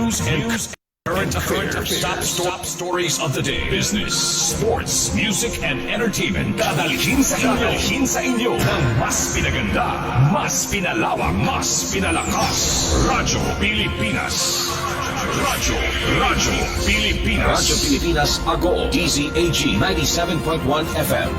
news and current affairs. Top stories of the day. Business, sports, music, and entertainment. Dadalhin sa inyo ng mas pinaganda, mas pinalawak, mas pinalakas. Radyo Pilipinas. Radyo Pilipinas. Radyo Pilipinas, Agoo, DZAG 97.1 FM.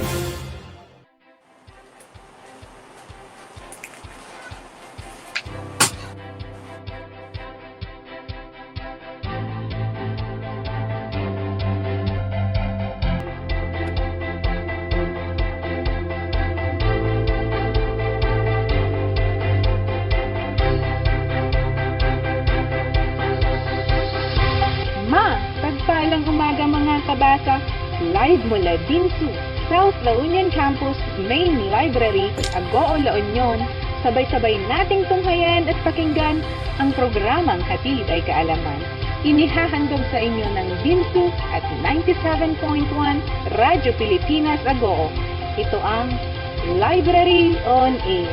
Live mula DMMMSU, South La Union Campus, Main Library, Agoo, La Union, sabay-sabay nating tunghayan at pakinggan ang programang Hatid ay Kaalaman. Inihahandog sa inyo ng DMMMSU at 97.1 Radyo Pilipinas Agoo. Ito ang Library on Air.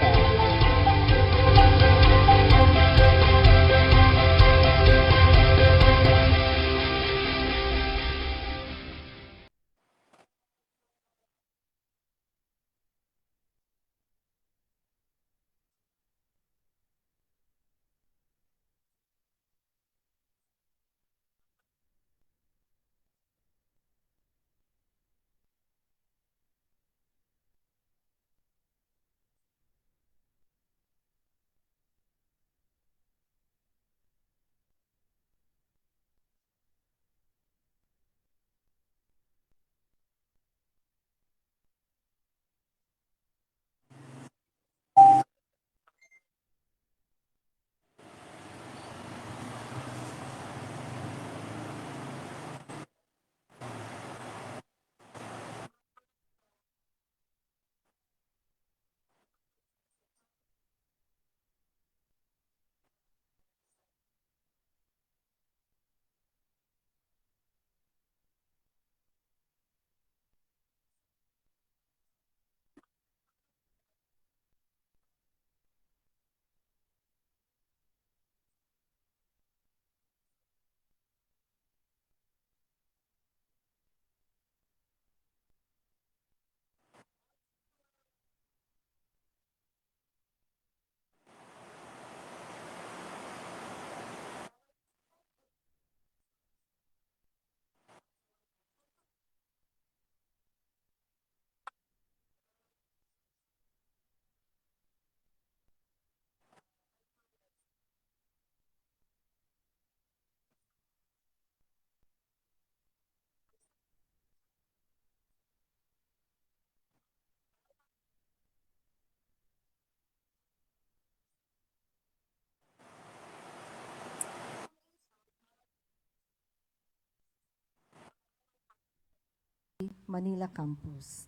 Manila campus,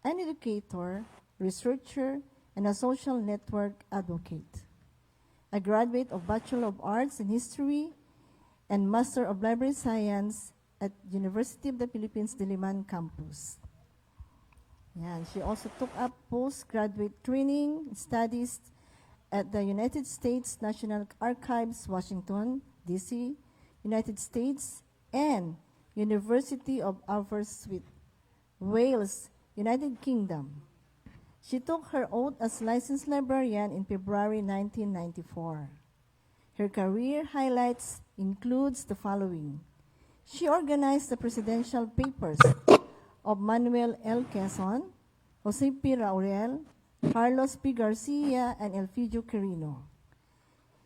an educator, researcher, and a social network advocate. A graduate of Bachelor of Arts in History and Master of Library Science at University of the Philippines, Diliman campus. Yeah, she also took up postgraduate training studies at the United States National Archives, Washington, D.C., United States, and University of Aberystwyth, Wales, United Kingdom. She took her oath as licensed librarian in February 1994. Her career highlights includes the following. She organized the presidential papers of Manuel L. Quezon, Jose P. Laurel, Carlos P. Garcia, and Elpidio Quirino.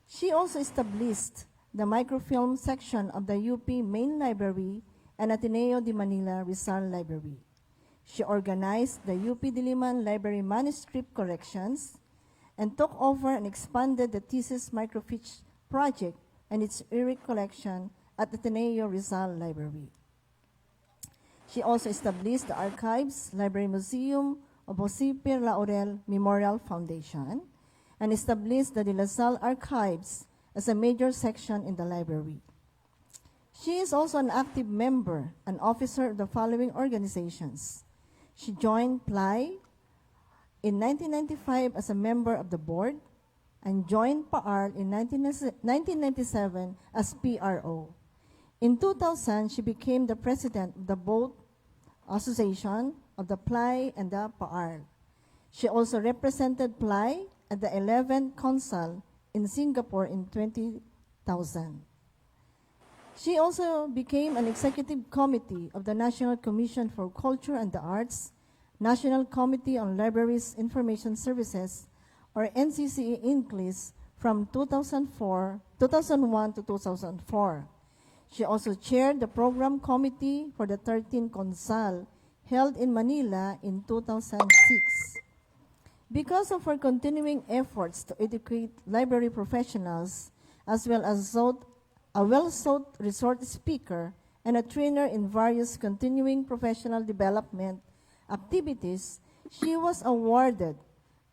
She also established the microfilm section of the UP Main Library and Ateneo de Manila Rizal Library. She organized the UP Diliman Library manuscript corrections and took over and expanded the thesis microfiche project and its ERIC collection at Ateneo Rizal Library. She also established the Archives Library Museum of Jose P. Laurel Memorial Foundation and established the De La Salle Archives as a major section in the library. She is also an active member and officer of the following organizations. She joined PLY in 1995 as a member of the board, and joined PAAR in 1997 as PRO. In 2000, she became the president of the both Association of the PLAI and the PAAR. She also represented PLAI at the 11th Council in Singapore in 2000. She also became an executive committee of the National Commission for Culture and the Arts, National Committee on Libraries Information Services, or NCCE Inclis, from 2001 to 2004. She also chaired the program committee for the 13th Consal held in Manila in 2006. Because of her continuing efforts to educate library professionals, as well as a well-sought resort speaker and a trainer in various continuing professional development activities, she was awarded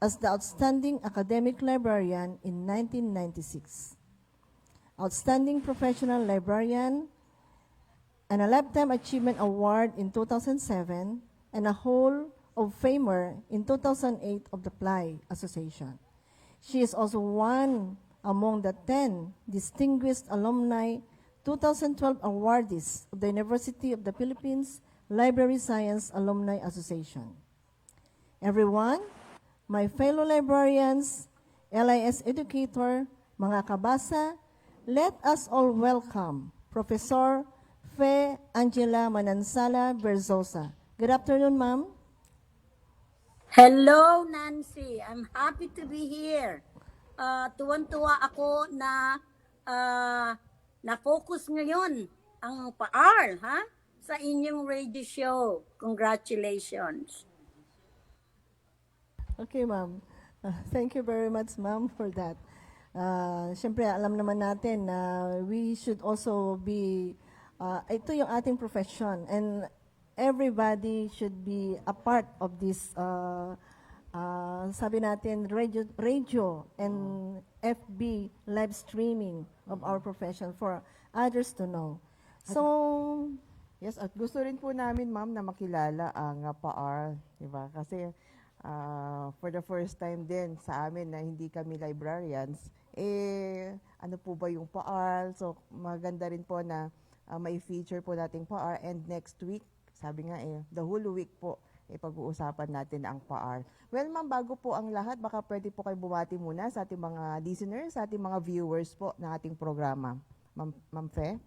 as the Outstanding Academic Librarian in 1996, Outstanding Professional Librarian, and a Lifetime Achievement Award in 2007, and a Hall of Famer in 2008 of the PLAI Association. She is also one among the 10 Distinguished Alumni 2012 awardees of the University of the Philippines Library Science Alumni Association. Everyone, my fellow librarians, LIS educator, mga kabasa, let us all welcome Professor Fe Angela Manansala Berzosa. Good afternoon, ma'am. Hello, Nancy. I'm happy to be here. Tuwan-tuwa ako na na-focus ngayon ang PAAR, sa inyong radio show. Congratulations. Okay, ma'am. Thank you very much, ma'am, for that. Siyempre, alam naman natin na we should also be, ito yung ating profession, and everybody should be a part of this, sabi natin, radio and FB live streaming of our profession for others to know. So, yes, at gusto rin po namin, ma'am, na makilala ang PAAR, di ba? Kasi for the first time din sa amin na hindi kami librarians, ano po ba yung PAAR? So, maganda rin po na may feature po nating PAAR, and next week, sabi nga the whole week po, pag-uusapan natin ang PAAR. Well, ma'am, bago po ang lahat, baka pwede po kayo bumati muna sa ating mga listeners, sa ating mga viewers po ng ating programa. Ma'am Fe?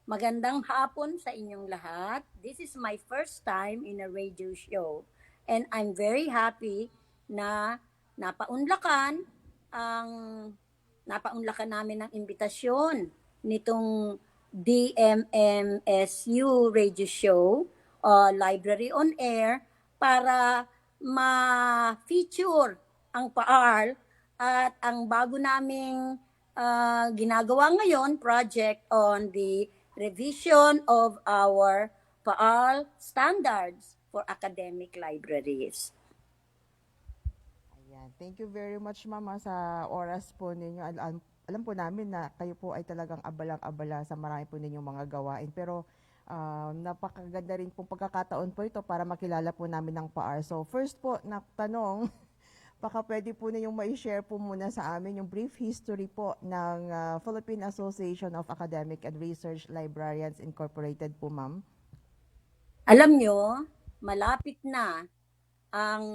Magandang hapon sa inyong lahat. This is my first time in a radio show, and I'm very happy na napaunlakan namin ng imbitasyon nitong DMMSU radio show, Library on Air, para ma-feature ang PAAR at ang bago naming ginagawa ngayon, project on the revision of our PAAR standards for academic libraries. Ayan. Thank you very much, ma'am, sa oras po ninyo. Alam po namin na kayo po ay talagang abalang-abala sa marami po ninyong mga gawain. Pero napakaganda rin pong pagkakataon po ito para makilala po namin ng PAAR. So first po, na tanong, baka pwede po ninyong ma-share po muna sa amin yung brief history po ng Philippine Association of Academic and Research Librarians Incorporated po, ma'am. Alam nyo, malapit na ang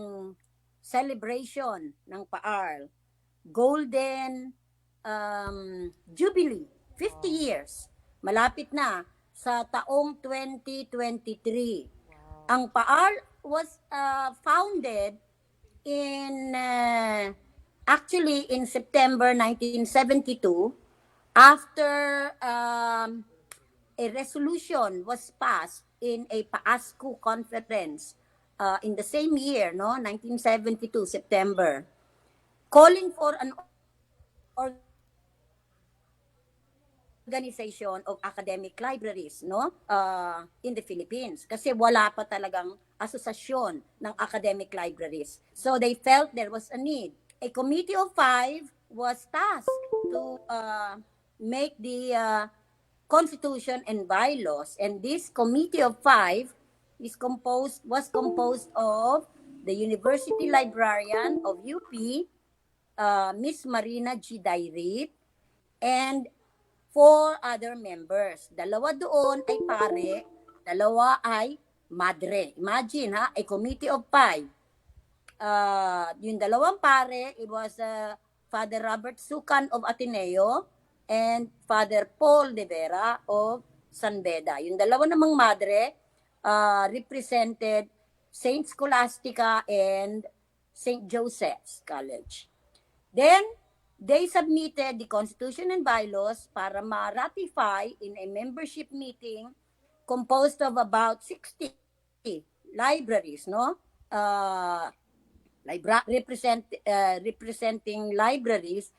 celebration ng PAAR. Golden Jubilee, 50 years. Malapit na sa taong 2023. Wow. Ang PAAR was founded actually in September 1972, after a resolution was passed in a Asso conference in the same year, 1972 September, calling for an organization of academic libraries, in the Philippines, kasi wala pa talagang asosasyon ng academic libraries. So they felt there was a need. A committee of 5 was tasked to make the constitution and bylaws, and this committee of 5 was composed of the University Librarian of UP, Miss Marina G. Dairit, and 4 other members. Dalawa doon ay pare, dalawa ay madre. Imagine ha, a committee of 5. Yung dalawang pare, it was Father Robert Sukan of Ateneo and Father Paul de Vera of San Beda. Yung dalawa namang madre represented Saint Scholastica and Saint Joseph's College. Then, they submitted the Constitution and bylaws para ma-ratify in a membership meeting composed of about 60 libraries, no? Representing libraries,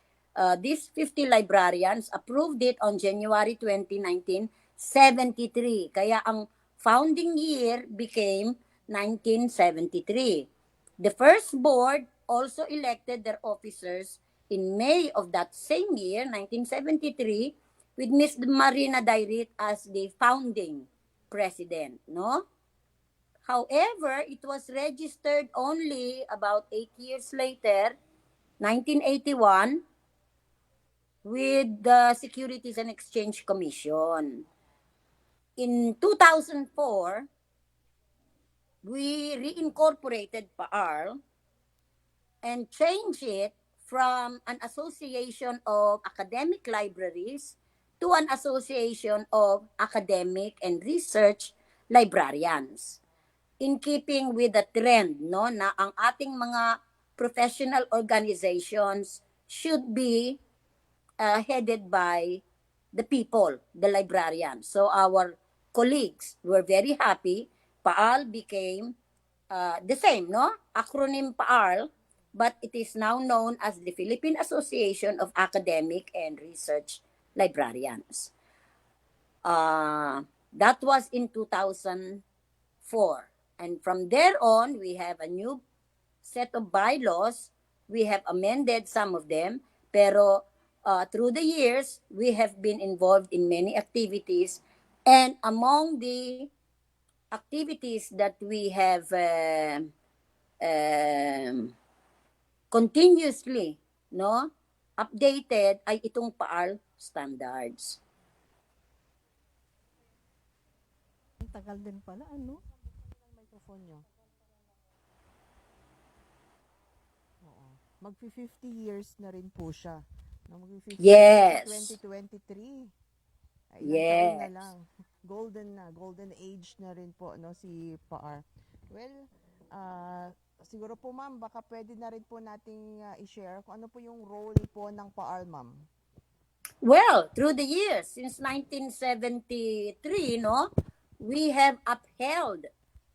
these 50 librarians approved it on January 20, 1973. Kaya ang founding year became 1973. The first board also elected their officers in May of that same year, 1973, with Ms. Marina Dairit as the founding president, no? However, it was registered only about 8 years later, 1981, with the Securities and Exchange Commission. In 2004, we reincorporated PAARL and changed it from an association of academic libraries to an association of academic and research librarians. In keeping with the trend, no, na ang ating mga professional organizations should be headed by the people, the librarians. So our colleagues were very happy. PAAL became the same, no? Acronym PAAL, but it is now known as the Philippine Association of Academic and Research Librarians. That was in 2004. And from there on, we have a new set of bylaws. We have amended some of them, pero through the years, we have been involved in many activities. And among the activities that we have continuously, no, updated ay itong PAAL standards. Ang tagal din pala, ano? Microphone nyo. Oo. Mag-50 years na rin po siya. No, mag-50 Yes. years 2023. Ay, ilang Yes. taon na lang. Golden age na rin po, no, si PAAR. Well, siguro po ma'am, baka pwede na rin po nating i-share kung ano po yung role po ng PAAR, ma'am. Well, through the years, since 1973, no, we have upheld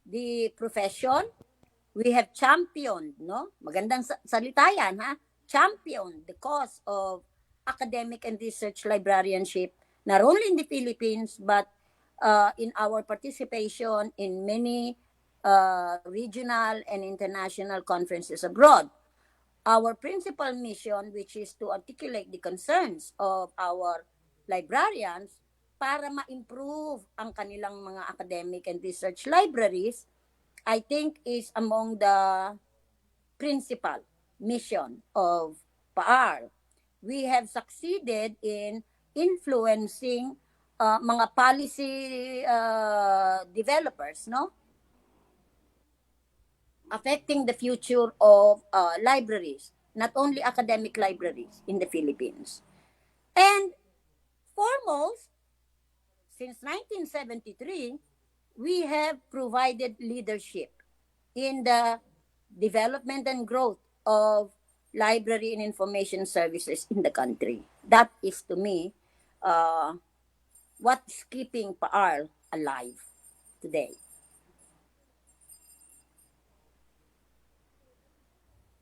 the profession. We have championed, no? Magandang salita yan, ha? Championed the cause of academic and research librarianship, not only in the Philippines, but in our participation in many regional and international conferences abroad. Our principal mission, which is to articulate the concerns of our librarians para ma-improve ang kanilang mga academic and research libraries, I think is among the principal mission of PAAR. We have succeeded in influencing mga policy developers, no? Affecting the future of libraries, not only academic libraries in the Philippines. And foremost, since 1973, we have provided leadership in the development and growth of library and information services in the country. That is, to me, what's keeping PAAR alive today.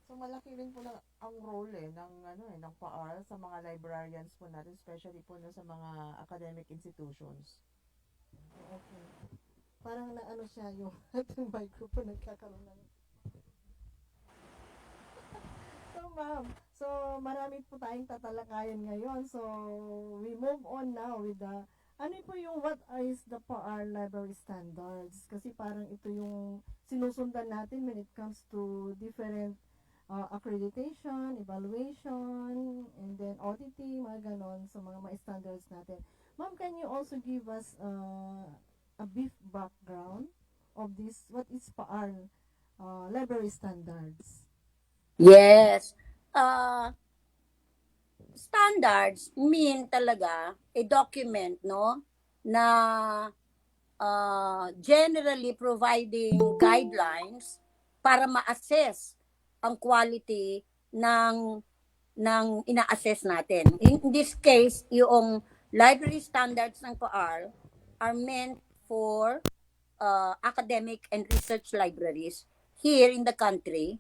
So malaki rin po na ang role ng PAAR sa mga librarians po natin, especially po sa mga academic institutions. Okay. Parang naano siya yung ating microphone nagkakaroon ng... So ma'am, so marami po tayong tatalakayan ngayon. So we move on now with the Ano po yung what is the PAR library standards? Kasi parang ito yung sinusundan natin when it comes to different accreditation, evaluation, and then auditing, mga ganon, sa mga standards natin. Ma'am, can you also give us a brief background of this, what is PAR library standards? Yes. Uh, Standards mean talaga a document, no, na generally providing guidelines para ma-assess ang quality ng ina-assess natin. In this case, yung library standards ng PAR are meant for academic and research libraries here in the country,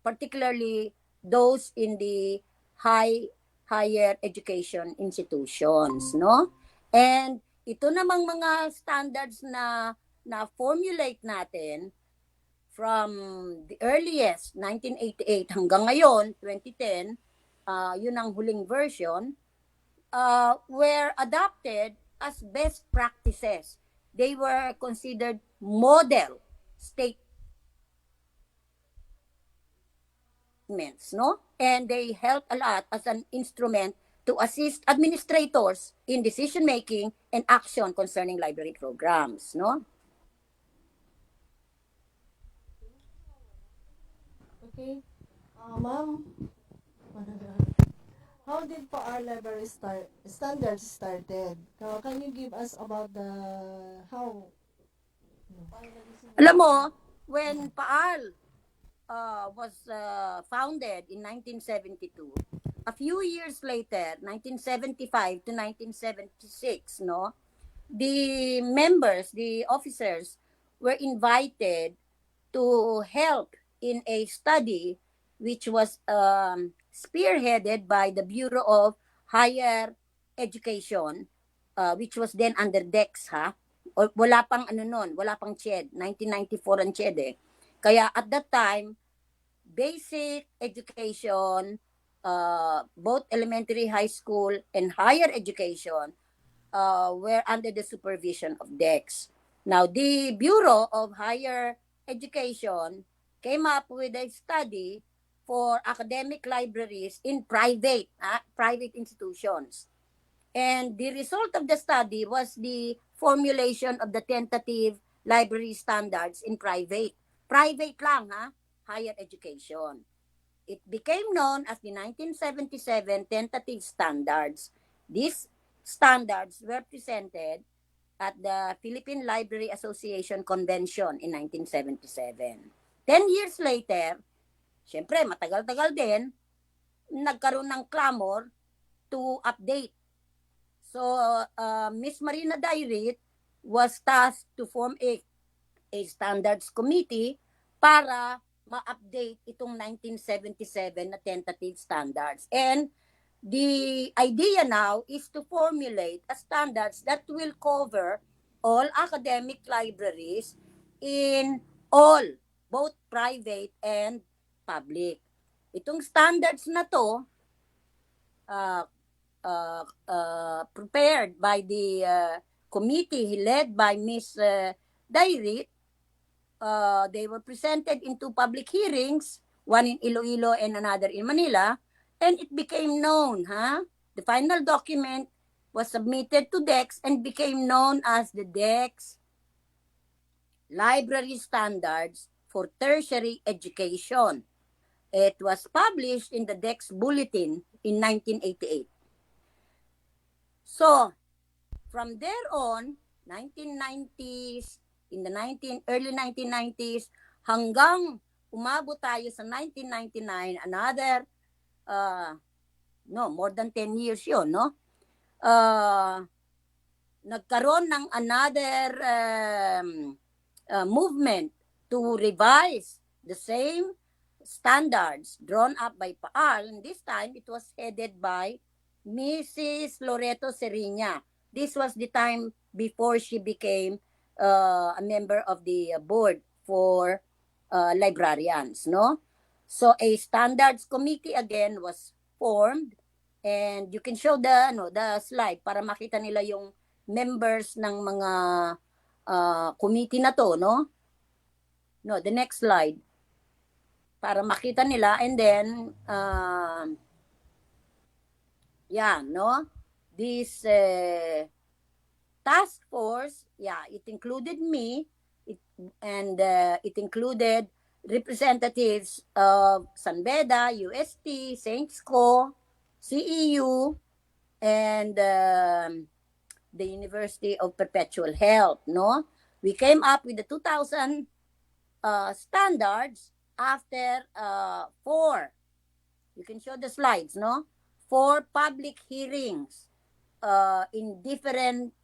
particularly those in the higher education institutions, no? And ito namang mga standards na formulate natin from the earliest 1988 hanggang ngayon 2010, yun ang huling version, were adopted as best practices. They were considered model statements, no? And they help a lot as an instrument to assist administrators in decision making and action concerning library programs, no? Okay. Ma'am, how did PAR library standards started? Can you give us about the how? Alam mo, when PAAL was founded in 1972, a few years later, 1975 to 1976, no, the members, the officers, were invited to help in a study which was spearheaded by the Bureau of Higher Education, which was then under DEX, ha? O, wala pang ano nun, wala pang CHED. 1994 ang CHED eh. Kaya at that time, basic education, both elementary, high school, and higher education were under the supervision of DEX. Now, the Bureau of Higher Education came up with a study for academic libraries in private institutions. And the result of the study was the formulation of the tentative library standards in private lang, ha, higher education. It became known as the 1977 tentative standards. These standards were presented at the Philippine Library Association Convention in 1977. 10 years later, syempre matagal-tagal din, nagkaroon ng clamor to update. So, Miss Marina Dairit was tasked to form a standards committee para ma-update itong 1977 na tentative standards. And the idea now is to formulate a standards that will cover all academic libraries in all, both private and public. Itong standards na to, prepared by the committee led by Ms. Dairit, they were presented in two public hearings, one in Iloilo and another in Manila, and it became known, the final document was submitted to DEX and became known as the DEX Library Standards for Tertiary Education. It was published in the DEX Bulletin in 1988. So, from there on, 1990s, in the early 1990s, hanggang umabot tayo sa 1999, another, more than 10 years yun, no? Nagkaroon ng another movement to revise the same standards drawn up by PAAL, and this time it was headed by Mrs. Loreto Seriña. This was the time before she became a member of the board for librarians, no? So a standards committee again was formed And you can show the slide para makita nila yung members ng mga committee na to, no? No, the next slide. Para makita nila, and then no? This task force, it included me, it included representatives of San Beda, UST, Saints Co, CEU, and the University of Perpetual Health, no? We came up with the 2000 standards after 4. You can show the slides, no? 4 public hearings in different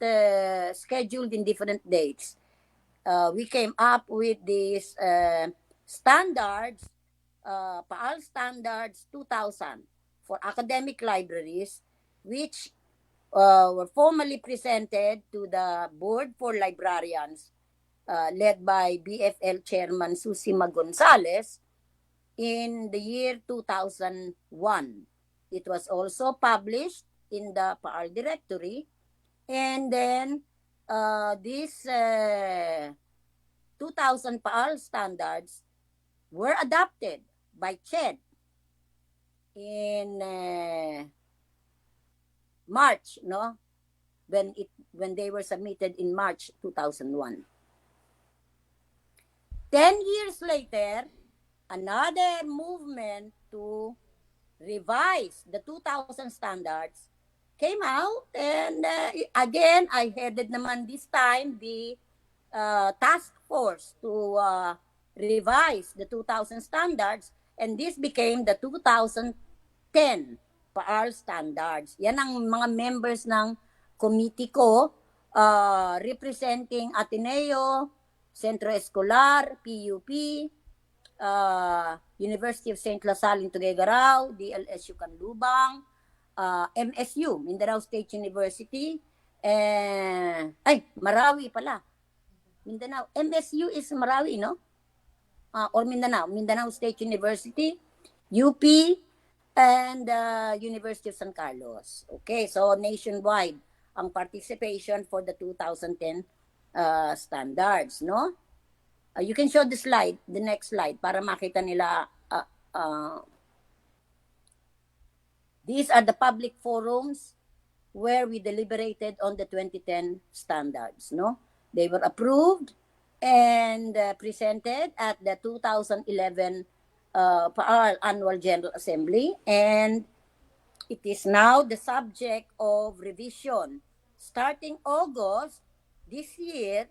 scheduled in different dates. We came up with these standards, PAAL Standards 2000 for academic libraries, which were formally presented to the Board for Librarians, led by BFL Chairman Susima Gonzalez in the year 2001. It was also published in the PAAL Directory, and then these 2000 PAAL standards were adopted by CHED in March, no? When they were submitted in March 2001. 10 years later, another movement to revise the 2000 standards came out, and again, I headed naman this time the task force to revise the 2000 standards, and this became the 2010 PAAL standards. Yan ang mga members ng committee ko, representing Ateneo, Centro Escolar, PUP, University of St. La Salle in Tuguegarao, DLSU Canlubang, MSU, Mindanao State University, Marawi pala. Mindanao, MSU is Marawi, no? Or Mindanao State University, UP, and University of San Carlos. Okay, so nationwide ang participation for the 2010 standards, no? You can show the next slide, para makita nila. These are the public forums where we deliberated on the 2010 standards, no? They were approved and presented at the 2011 PAAL Annual General Assembly, and it is now the subject of revision. Starting August this year,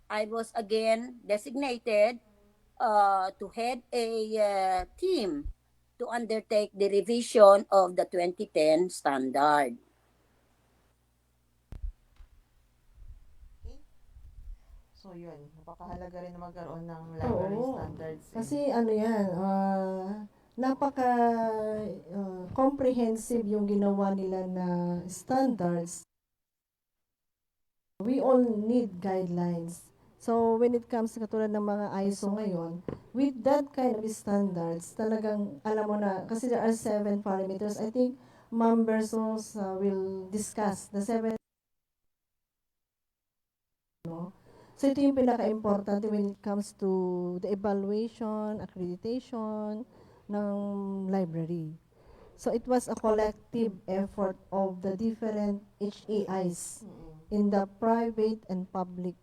I was again designated to head a team to undertake the revision of the 2010 standard. So yun, napakahalaga rin na magkaroon ng library standards. Kasi napaka comprehensive yung ginawa nila na standards. We all need guidelines. So when it comes to katulad ng mga ISO ngayon, with that kind of standards, talagang alam mo na, kasi there are 7 parameters. I think Ma'am Bersos will discuss the 7. No? So ito yung pinaka-importante when it comes to the evaluation, accreditation ng library. So it was a collective effort of the different HAIs in the private and public.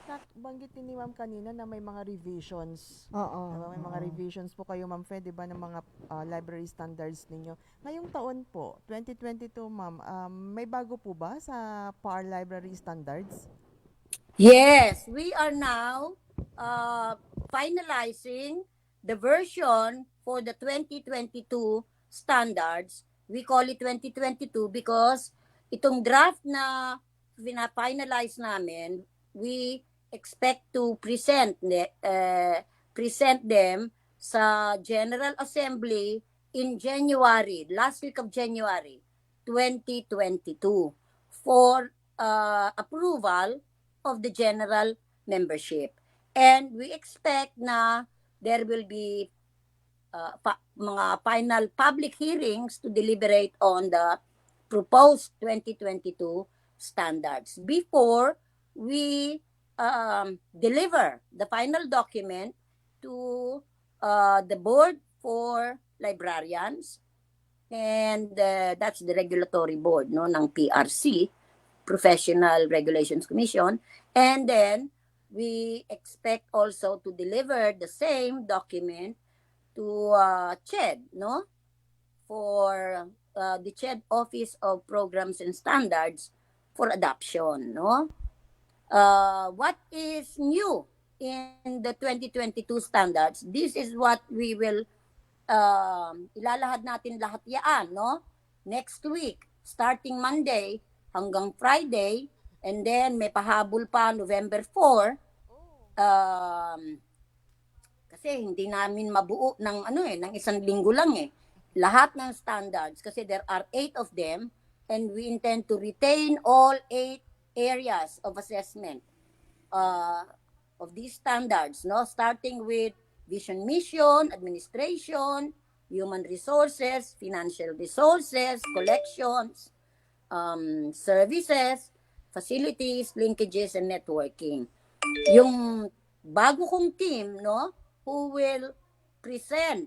Yes, banggitin ni Ma'am kanina na may mga revisions. Oo. May mga revisions po kayo, Ma'am Fed, diba, ng mga library standards ninyo. Ngayong taon po, 2022, Ma'am, may bago po ba sa PAAL library standards? Yes, we are now finalizing the version for the 2022 standards. We call it 2022 because itong draft na finalize namin, we expect to present them sa General Assembly in January, last week of January 2022 for approval of the general membership. And we expect na there will be mga final public hearings to deliberate on the proposed 2022 standards before we deliver the final document to the board for librarians, and that's the regulatory board, no, ng PRC, Professional Regulations Commission. And then we expect also to deliver the same document to CHED, no, for the CHED Office of Programs and Standards for adoption, no. What is new in the 2022 standards? This is what we will ilalahad natin lahat yan, no? Next week, starting Monday hanggang Friday, and then may pahabol pa November 4. Kasi hindi namin mabuo ng ng isang linggo lang eh. Lahat ng standards, kasi there are 8 of them, and we intend to retain all 8 areas of assessment of these standards, no? Starting with vision, mission, administration, human resources, financial resources, collections, services, facilities, linkages, and networking. Yung bago kong team, no, who will present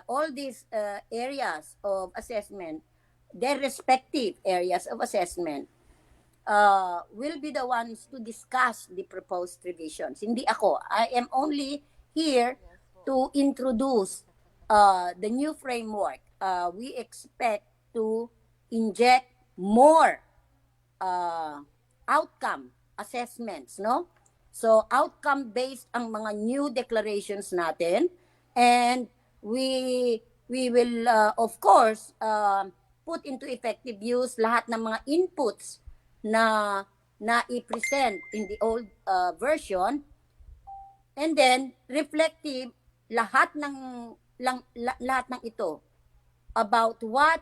all these areas of assessment, their respective areas of assessment, will be the ones to discuss the proposed revisions. Hindi ako. I am only here to introduce the new framework. We expect to inject more outcome assessments, no? So outcome-based ang mga new declarations natin, and we will of course put into effective use lahat ng mga inputs na i-present in the old version, and then reflective lahat ng ito about what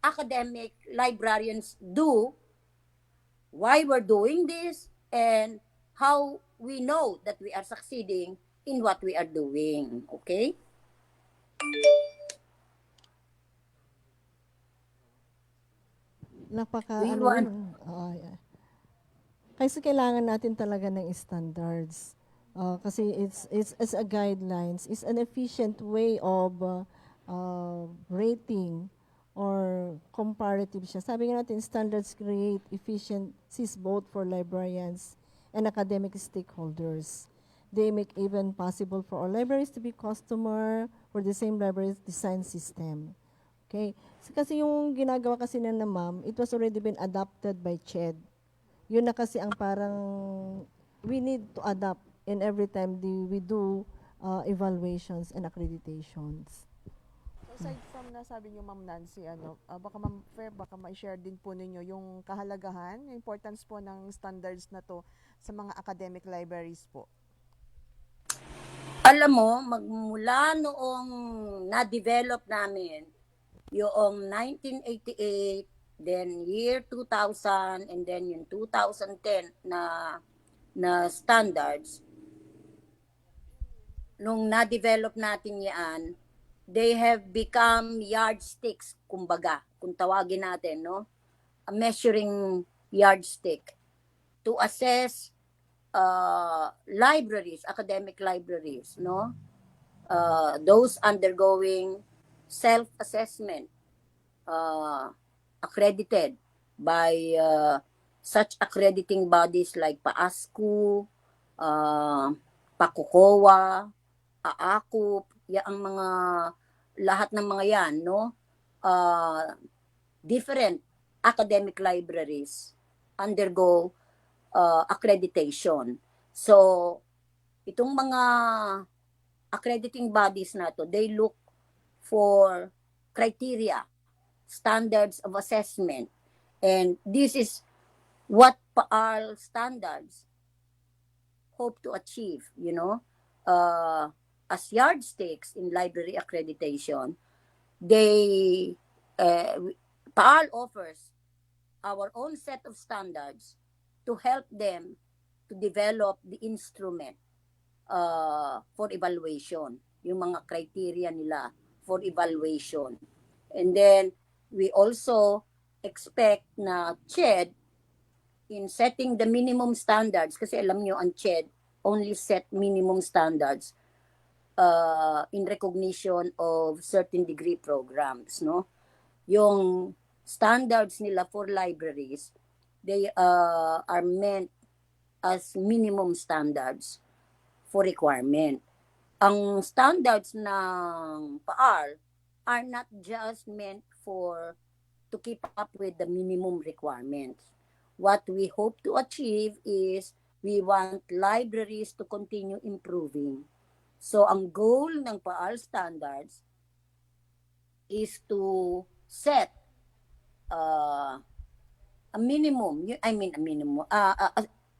academic librarians do, why we're doing this, and how we know that we are succeeding in what we are doing. Okay? We want- Yeah. Kasi kailangan natin talaga ng standards. Kasi it's a guidelines, it's an efficient way of rating or comparative siya. Sabi nga natin, standards create efficiencies both for librarians and academic stakeholders. They make even possible for all libraries to be customer for the same library's design system. Okay? Kasi yung ginagawa kasi na ma'am, it was already been adopted by CHED. Yun na kasi ang parang we need to adapt in every time we do evaluations and accreditations. Aside from nasabi niyo, Ma'am Nancy, baka Ma'am Fair, baka ma-share din po ninyo yung kahalagahan, yung importance po ng standards na to sa mga academic libraries po. Alam mo, magmula noong na-develop namin yung 1988, then year 2000, and then yung 2010 na standards, nung na-develop natin yan, they have become yardsticks, kumbaga, kung tawagin natin, no? A measuring yardstick to assess libraries, academic libraries, no? Those undergoing self-assessment, accredited by such accrediting bodies like Asso, Pakukowa, Acoo, ang mga lahat ng mga yan, no? Different academic libraries undergo accreditation. So, itong mga accrediting bodies na to, they look for criteria, standards of assessment. And this is what our standards hope to achieve, you know. As yardsticks in library accreditation, they PAAL offers our own set of standards to help them to develop the instrument for evaluation. yung mga criteria nila for evaluation. And then, we also expect na CHED, in setting the minimum standards, kasi alam nyo, ang CHED only set minimum standards in recognition of certain degree programs, no? Yung standards nila for libraries, they are meant as minimum standards for requirement. Ang standards ng PAAR are not just meant to keep up with the minimum requirements. What we hope to achieve is we want libraries to continue improving. So ang goal ng PAAR standards is to set a minimum,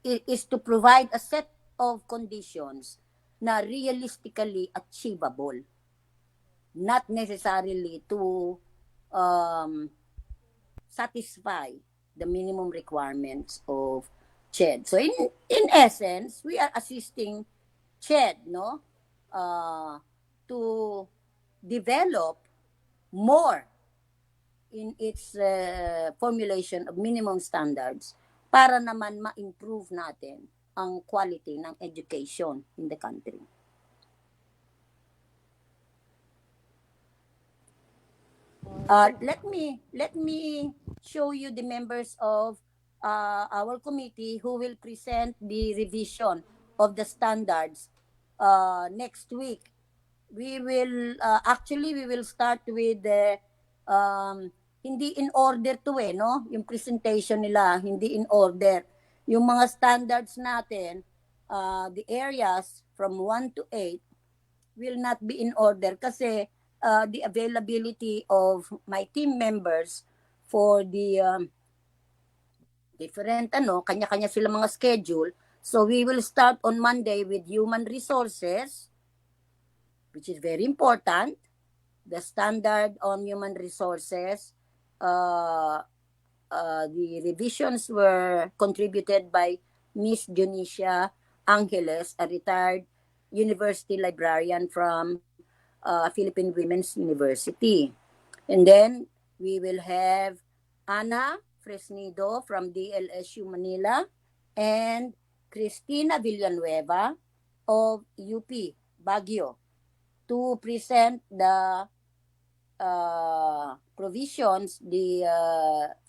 is to provide a set of conditions na realistically achievable, not necessarily to satisfy the minimum requirements of CHED. So in essence, we are assisting CHED, no, to develop more in its formulation of minimum standards para naman ma-improve natin ang quality ng education in the country. Let me show you the members of our committee who will present the revision of the standards next week. We will we will start with the hindi in order to no? Yung presentation nila, hindi in order. Yung mga standards natin, the areas from 1 to 8 will not be in order kasi the availability of my team members for the different kanya-kanya sila mga schedule. So we will start on Monday with human resources, which is very important. The standard on human resources, the revisions were contributed by Miss Dionisia Angeles, a retired university librarian from Philippine Women's University. And then we will have Ana Fresnido from DLSU Manila and Cristina Villanueva of UP Baguio to present the provisions, the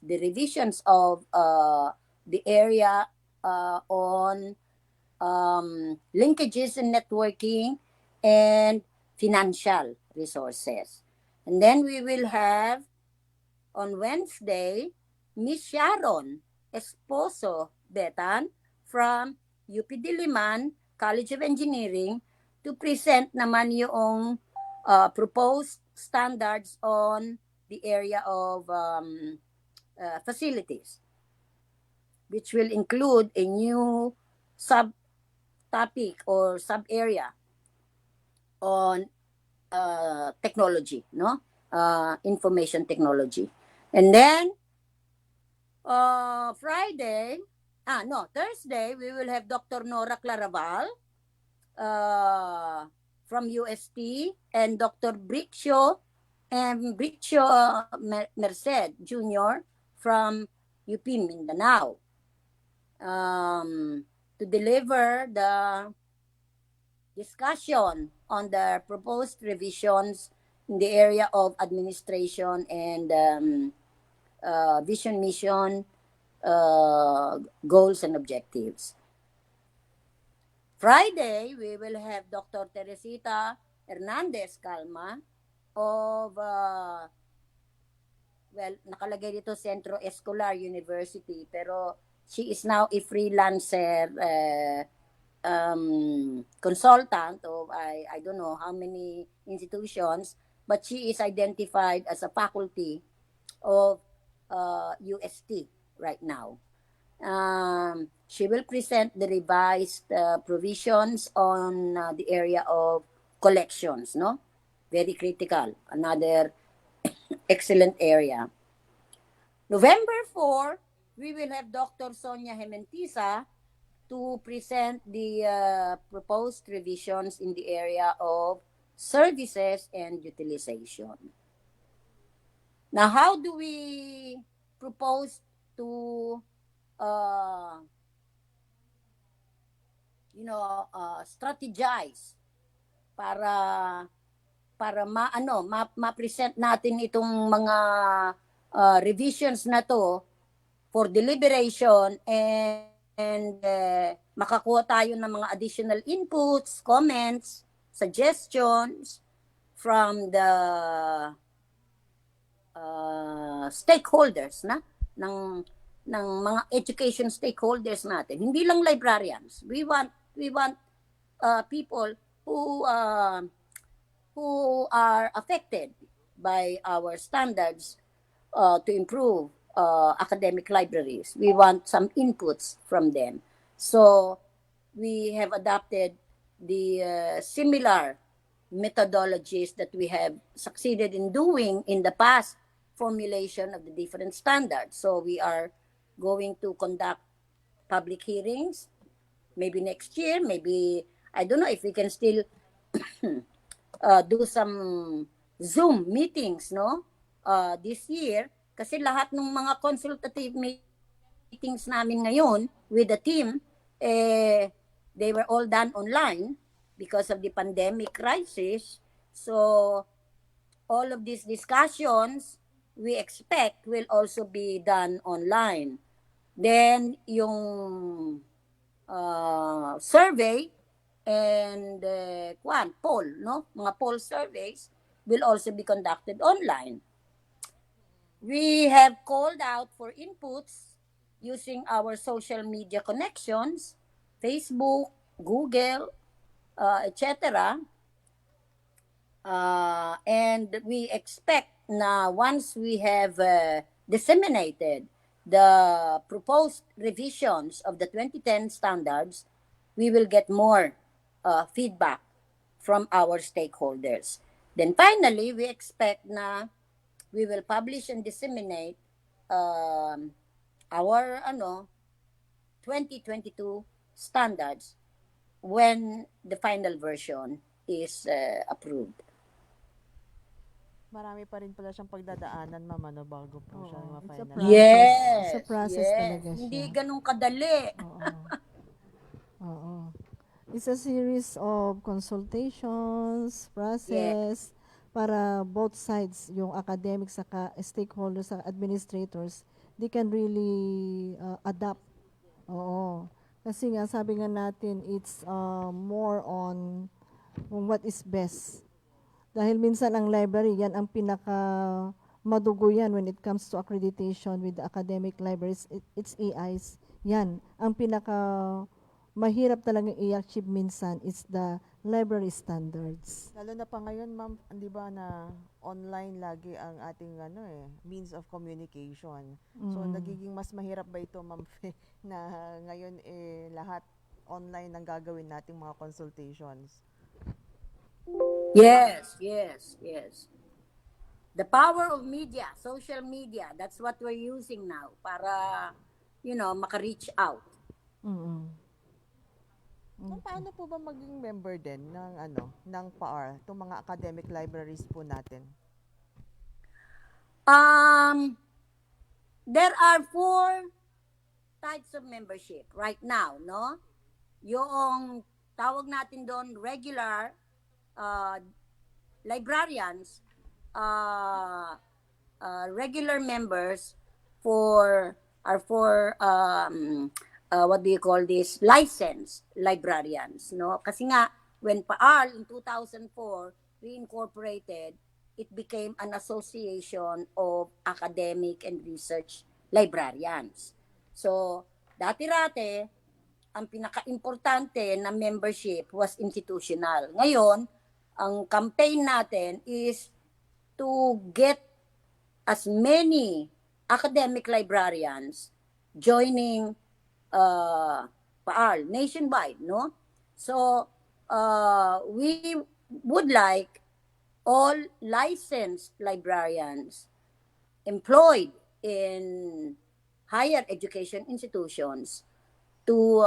revisions of the area on linkages and networking and financial resources. And then we will have on Wednesday Miss Sharon Esposo Betan from UP Diliman College of Engineering to present naman yung proposed standards on the area of facilities, which will include a new sub-topic or sub-area on technology, no? Information technology. And then, Thursday, we will have Dr. Nora Claraval from UST and Dr. Briccio Merced Jr. from UP Mindanao to deliver the discussion on the proposed revisions in the area of administration and vision, mission, goals, and objectives. Friday, we will have Dr. Teresita Hernandez Calma of, nakalagay dito Centro Escolar University, pero she is now a freelancer consultant of I don't know how many institutions, but she is identified as a faculty of UST right now. She will present the revised provisions on the area of collections, no? Very critical, another excellent area. November 4, we will have Dr. Sonia Hementiza to present the proposed revisions in the area of services, and utilization. Now, how do we propose to uh, strategize para ma-present natin itong mga revisions na to for deliberation, and makakuha tayo ng mga additional inputs, comments, suggestions from the stakeholders ng mga education stakeholders natin. Hindi lang librarians. We want people who are affected by our standards to improve academic libraries. We want some inputs from them. So we have adopted the similar methodologies that we have succeeded in doing in the past formulation of the different standards. So we are going to conduct public hearings maybe next year, maybe I don't know if we can still do some Zoom meetings, no? This year, kasi lahat ng mga consultative meetings namin ngayon with the team, they were all done online because of the pandemic crisis. So all of these discussions we expect will also be done online. Then yung survey and poll, no? Mga poll surveys will also be conducted online. We have called out for inputs using our social media connections, Facebook, Google, etc. And we expect na once we have disseminated the proposed revisions of the 2010 standards, we will get more feedback from our stakeholders. Then finally, we expect na we will publish and disseminate our 2022 standards when the final version is approved. Marami pa rin pala siyang pagdadaanan, ma'am, bago po siya It's a ma-final. process. Yes. It's a process talaga siya. Hindi ganun kadali. Oo. It's a series of consultations, process, para both sides, yung academics, saka stakeholders, saka administrators, they can really adapt. Oo. Kasi nga, sabi nga natin, it's more on what is best. Dahil minsan ang library, yan ang pinaka madugo yan when it comes to accreditation with the academic libraries. It's AIs. Yan. Ang pinaka mahirap talagang i-achieve minsan is the library standards. Lalo na pa ngayon, ma'am, di ba na online lagi ang ating means of communication. So nagiging mas mahirap ba ito, ma'am, na ngayon lahat online ang gagawin nating mga consultations? Yes. The power of media, social media, that's what we're using now para, maka-reach out. So, paano po ba maging member din ng PAR, itong mga academic libraries po natin? There are 4 types of membership right now, no? Yung tawag natin doon regular librarians, regular members are for what do you call this, licensed librarians, no? Kasi nga when PAAL in 2004 reincorporated, it became an association of academic and research librarians. So dati-rate ang pinaka-importante na membership was institutional. Ngayon, ang campaign natin is to get as many academic librarians joining PAAL nationwide, no? So, we would like all licensed librarians employed in higher education institutions to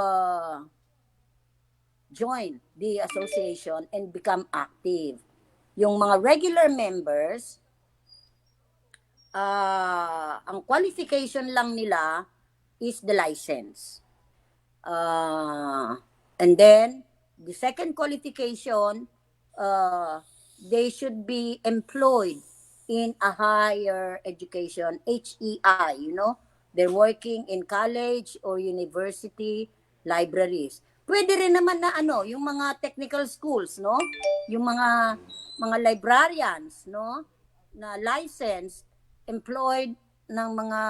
join the association and become active. Yung mga regular members, ang qualification lang nila is the license. And then, the second qualification, they should be employed in a higher education, HEI, They're working in college or university libraries. Pwede rin naman na yung mga technical schools, no? Yung mga librarians, no? Na licensed, employed ng mga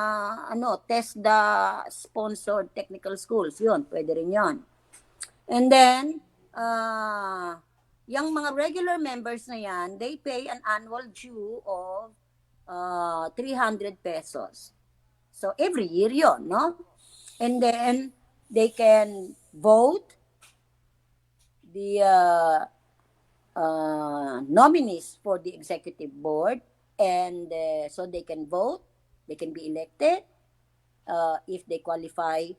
TESDA sponsored technical schools. Yun, pwede rin yun. And then, yung mga regular members na yan, they pay an annual due of 300 pesos. So, every year yun, no? And then, they can vote the nominees for the executive board, and so they can vote, they can be elected if they qualify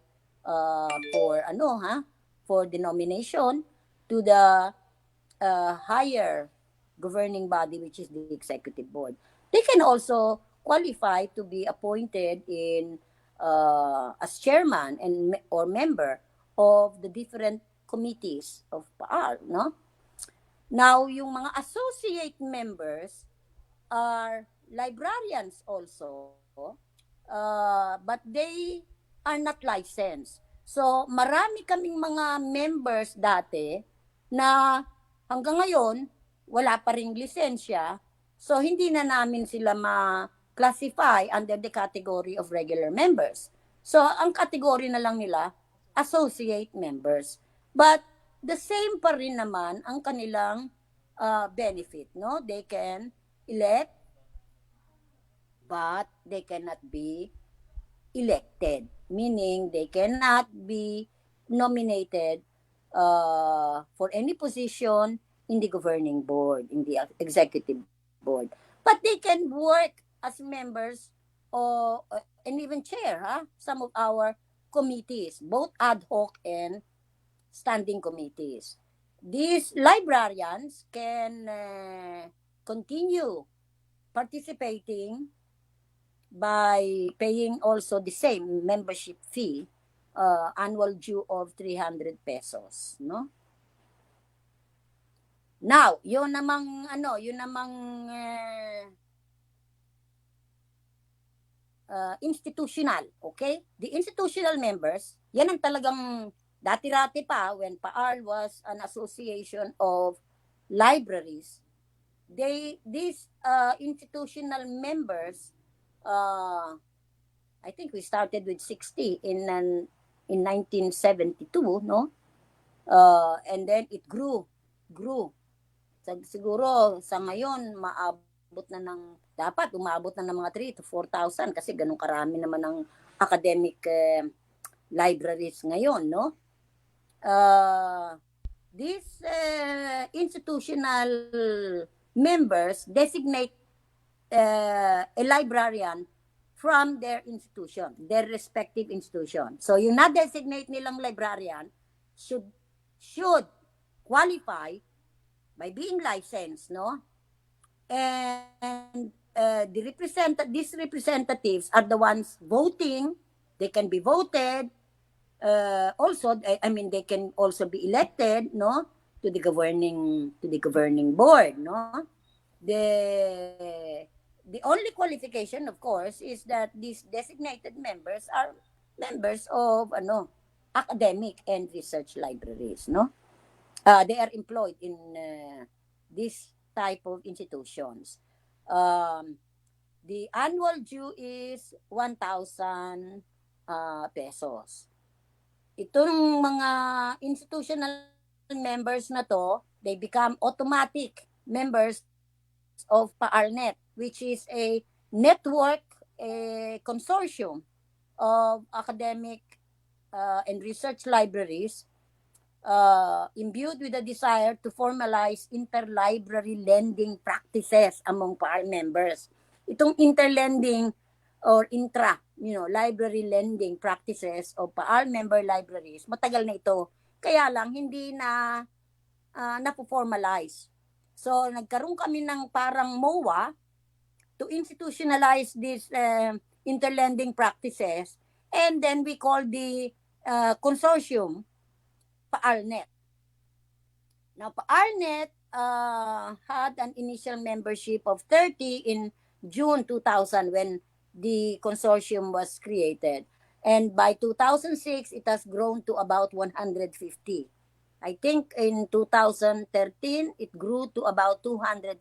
for the nomination to the higher governing body, which is the executive board. They can also qualify to be appointed in as chairman or member of the different committees of PAAR, no? Now, yung mga associate members are librarians also, but they are not licensed. So, marami kaming mga members dati na hanggang ngayon, wala pa ring lisensya. So, hindi na namin sila ma-classify under the category of regular members. So, ang category na lang nila, associate members. But, the same pa rin naman ang kanilang benefit, no? They can elect, but they cannot be elected. Meaning, they cannot be nominated for any position in the governing board, in the executive board. But they can work as members and even chair some of our committees, both ad hoc and standing committees. These librarians can continue participating by paying also the same membership fee, annual due of 300 pesos, no? Now, yun namang institutional, okay? The institutional members, yan ang talagang dati-rati pa when PAAR was an association of libraries. These institutional members, I think we started with 60 in 1972, no? And then it grew. Siguro sa ngayon umabot na ng mga 3 to 4,000 kasi ganun karami naman ang academic libraries ngayon, no? These institutional members designate a librarian from their institution, their respective institution. So yung na-designate nilang librarian should qualify by being licensed, no? And these representatives are the ones voting. They can be voted. Also, they can also be elected, no, to the governing board, no. The only qualification, of course, is that these designated members are members of academic and research libraries, no. They are employed in this type of institutions. The annual due is 1,000 pesos. Itong mga institutional members na to, they become automatic members of PAARNet, which is a network, a consortium of academic and research libraries imbued with a desire to formalize interlibrary lending practices among PAAR members. Itong interlending or library lending practices of PAAR member libraries, matagal na ito. Kaya lang, hindi na napo-formalize. So, nagkaroon kami ng parang MOA to institutionalize these interlending practices. And then we call the consortium PAARNet. Now, PAARNet had an initial membership of 30 in June 2000 when the consortium was created. And by 2006, it has grown to about 150. I think in 2013, it grew to about 250.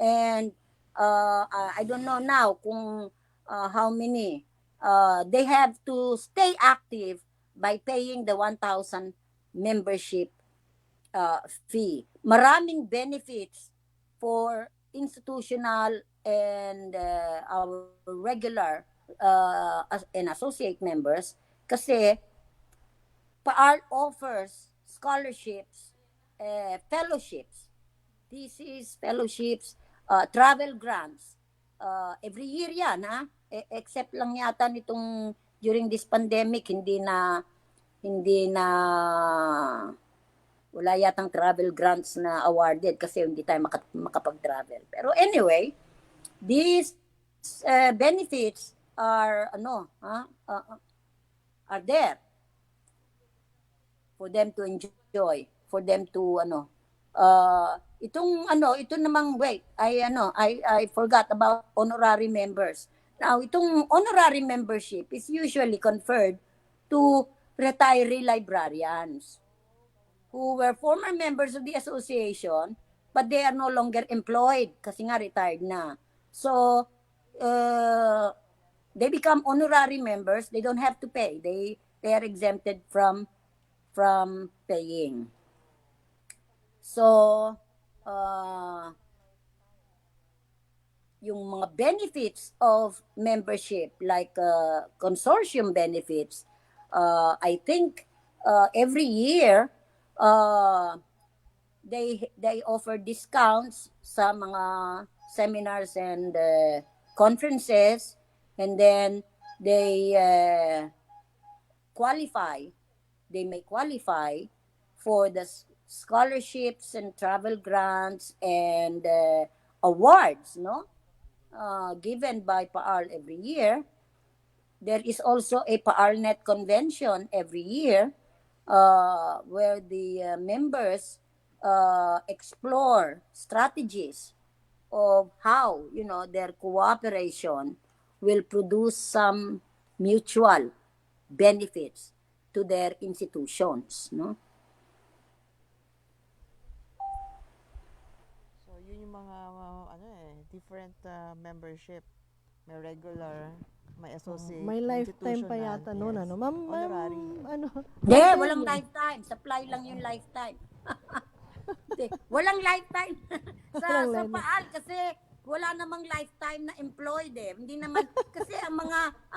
And I don't know now kung how many. They have to stay active by paying the 1,000 membership fee. Maraming benefits for institutional and our regular and associate members kasi PAAR offers scholarships, fellowships, thesis, fellowships, travel grants. Every year yan, ha? Except lang yata nitong during this pandemic, hindi na wala yatang travel grants na awarded kasi hindi tayo makapag-travel. Pero anyway, these benefits are are there for them to enjoy, for them to ito namang wait, I forgot about honorary members. Now, itong honorary membership is usually conferred to retiree librarians who were former members of the association, but they are no longer employed kasi nga retired na. So, they become honorary members. They don't have to pay. They are exempted from paying. So, yung mga benefits of membership, like consortium benefits, I think every year, they offer discounts sa mga seminars and conferences, and then they may qualify for the scholarships and travel grants and awards, no? Given by PAAR every year. There is also a PAARNet convention every year where the members explore strategies of how, their cooperation will produce some mutual benefits to their institutions, no? So, yun yung mga different membership. May regular, may associate, May lifetime pa institutional, yata noon, yes. ano? Ma'am, Honorary. Hindi, walang lifetime. Supply lang yung lifetime. Hindi, walang lifetime sa Walang PAAL kasi wala namang lifetime na employed eh. Hindi naman kasi ang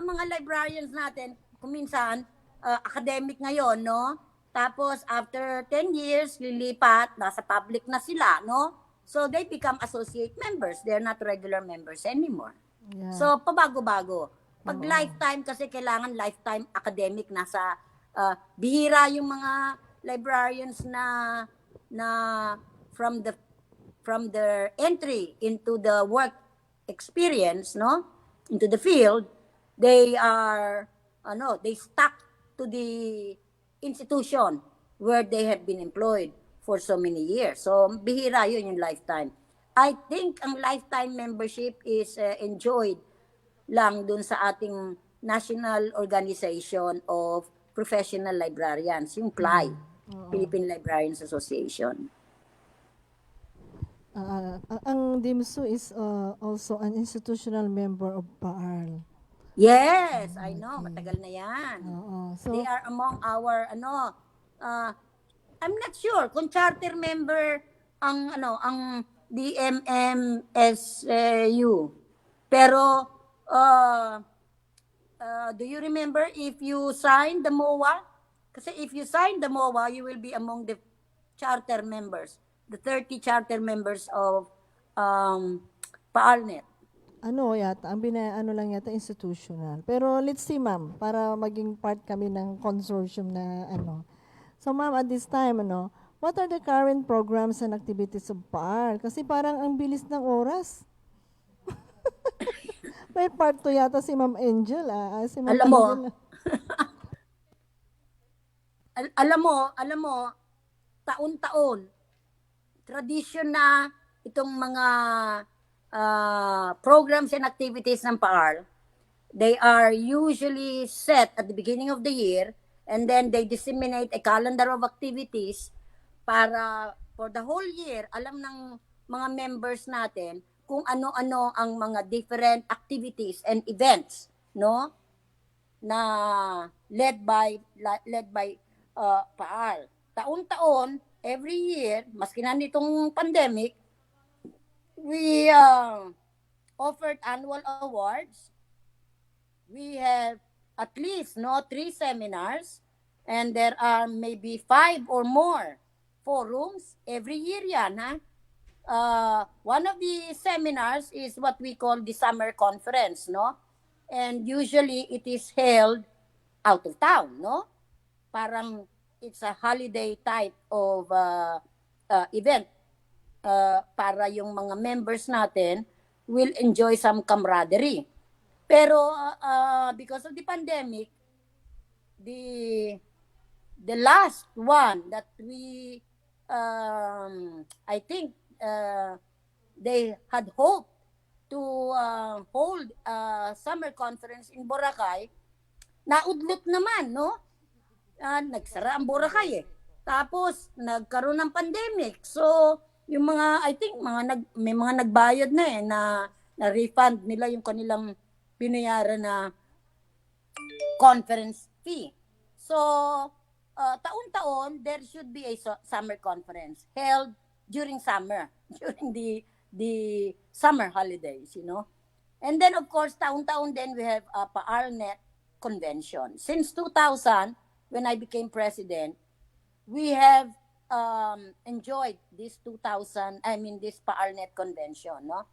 mga librarians natin kuminsan academic ngayon, no? Tapos after 10 years lilipat, nasa public na sila, no? So they become associate members. They're not regular members anymore. Yeah. So pabago-bago. Pag lifetime kasi kailangan lifetime academic, nasa bihira yung mga librarians na from their entry into the work experience, no, into the field, they are they stuck to the institution where they have been employed for so many years. So bihira yun yung lifetime. I think ang lifetime membership is enjoyed lang dun sa ating National Organization of Professional Librarians, yung PLI, Philippine Librarians Association. Ang DMSU is also an institutional member of PAARL. Yes, I know, matagal na yan. So, They are among our I'm not sure kung charter member ang DMMSU. Pero do you remember if you signed the MOA? Kasi if you sign the MOA, you will be among the charter members, the 30 charter members of PAARNet. lang yata institutional. Pero let's see, ma'am, para maging part kami ng consortium na So, ma'am, at this time, What are the current programs and activities of PAR? Kasi parang ang bilis ng oras. May part 2 yata si Ma'am Angel, si Ma'am Alam mo, Angel. alam mo, taon-taon, tradition na itong mga programs and activities ng PAR. They are usually set at the beginning of the year, and then they disseminate a calendar of activities para for the whole year, alam ng mga members natin kung ano-ano ang mga different activities and events, no? Na led by PAR. Taon-taon, every year, maski na nitong pandemic, we offered annual awards. We have at least 3 seminars, and there are maybe 5 or more forums every year yan, ha? One of the seminars is what we call the summer conference, no? And usually it is held out of town, no? Parang it's a holiday type of event para yung mga members natin will enjoy some camaraderie. Pero because of the pandemic, the last one that we I think they had hoped to hold a summer conference in Boracay, naudlot naman, no? Nagsara ang Boracay eh. Tapos nagkaroon ng pandemic. So, yung mga I think may mga nagbayad na eh na refund nila yung kanilang binayaran na conference fee. So, taon-taon there should be a summer conference held during summer, during the summer holidays, you know. And then of course, taon-taon then we have a PARNet convention. Since 2000, when I became president, we have enjoyed this this PARNet convention, no?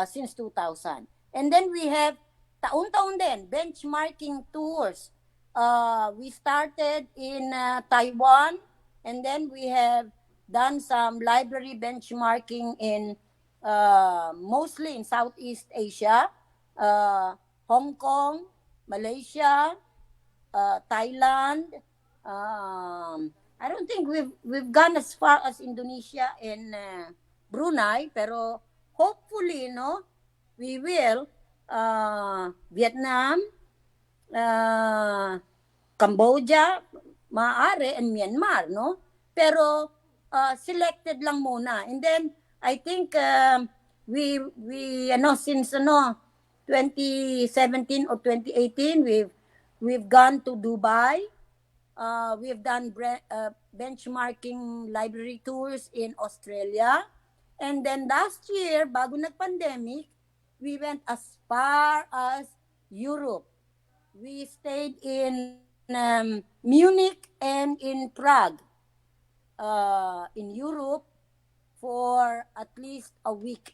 Since 2000. And then we have taon-taon din benchmarking tours. We started in Taiwan, and then we have done some library benchmarking in mostly in Southeast Asia, Hong Kong, Malaysia, Thailand. I don't think we've gone as far as Indonesia and Brunei, pero hopefully, no, we will. Vietnam, Cambodia, maaari, and Myanmar, no? Pero selected lang muna. And then I think we since 2017 or 2018 we've gone to Dubai. We've done benchmarking library tours in Australia. And then last year, bago nag-pandemic, we went as far as Europe. We stayed in Munich and in Prague, in Europe, for at least a week.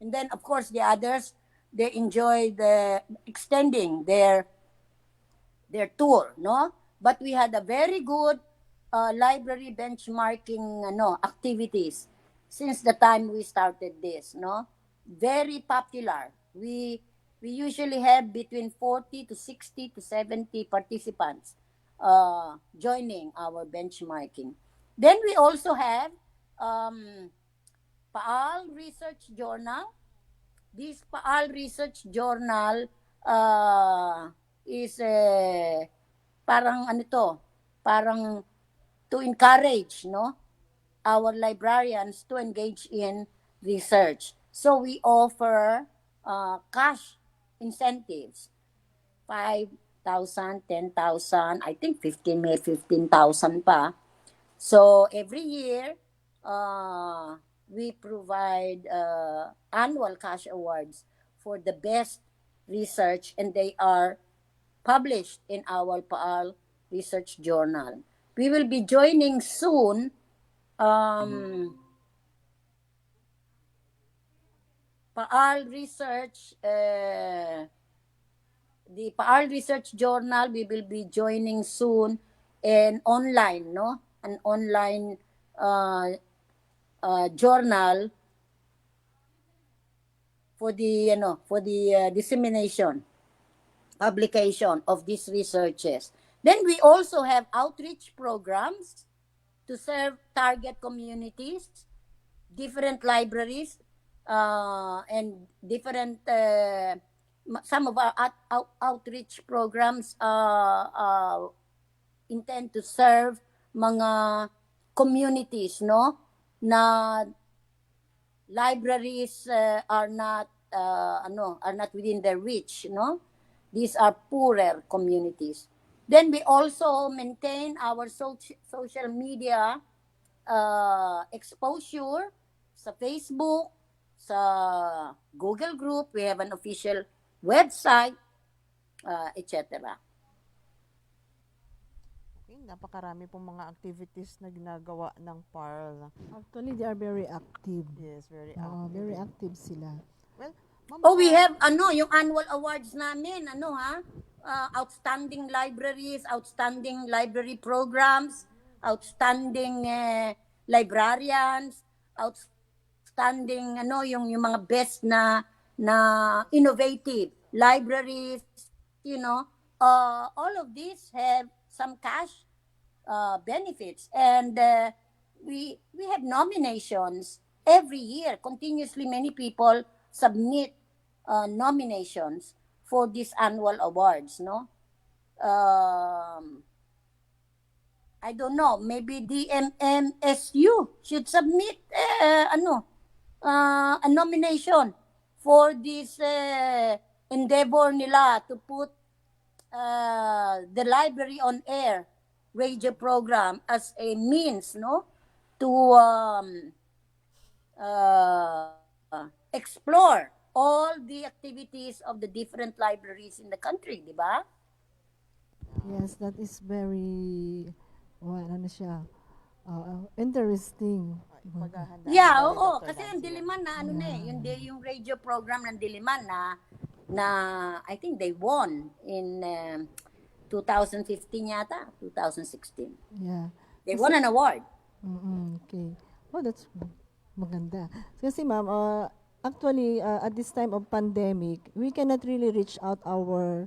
And then, of course, the others, they enjoyed extending their tour, no? But we had a very good library benchmarking activities since the time we started this, no? Very popular. We usually have between 40 to 60 to 70 participants joining our benchmarking. Then we also have PAAL Research Journal. This PAAL Research Journal is parang parang to encourage, no, our librarians to engage in research. So we offer cash incentives, 5,000, 10,000, I think 15,000 pa. So every year, we provide annual cash awards for the best research, and they are published in our PAAL Research Journal. We will be joining soon PAAL Research, the PAAL Research Journal, we will be joining soon in online, no? An online uh, journal for the dissemination, publication of these researches. Then we also have outreach programs to serve target communities, different libraries, and different some of our outreach programs intend to serve mga communities, no, na libraries are not within their reach, no. These are poorer communities. Then we also maintain our social media exposure sa Facebook, sa Google Group. We have an official website, etc. Okay, napakarami pong mga activities na ginagawa ng PARL. Actually, they are very active. Yes, very Oo, active. very active sila. Well, Ma'am, Oh, we have yung annual awards namin, outstanding libraries, outstanding library programs, outstanding librarians, outstanding yung mga best na innovative libraries, all of these have some cash benefits, and we have nominations every year continuously. Many people submit nominations for these annual awards, no. I don't know, maybe DMMSU should submit a nomination for this endeavor nila to put the library on air radio program as a means, no, to explore all the activities of the different libraries in the country, di ba? Yes, that is very, interesting. paghahanda Yeah, nila ni oo. Dr. Kasi Nancy yung yan. Diliman na yung radio program ng Diliman na I think they won in 2015 yata, 2016. Yeah. They won an award. Okay. Oh, that's maganda. Kasi ma'am, actually, at this time of pandemic, we cannot really reach out our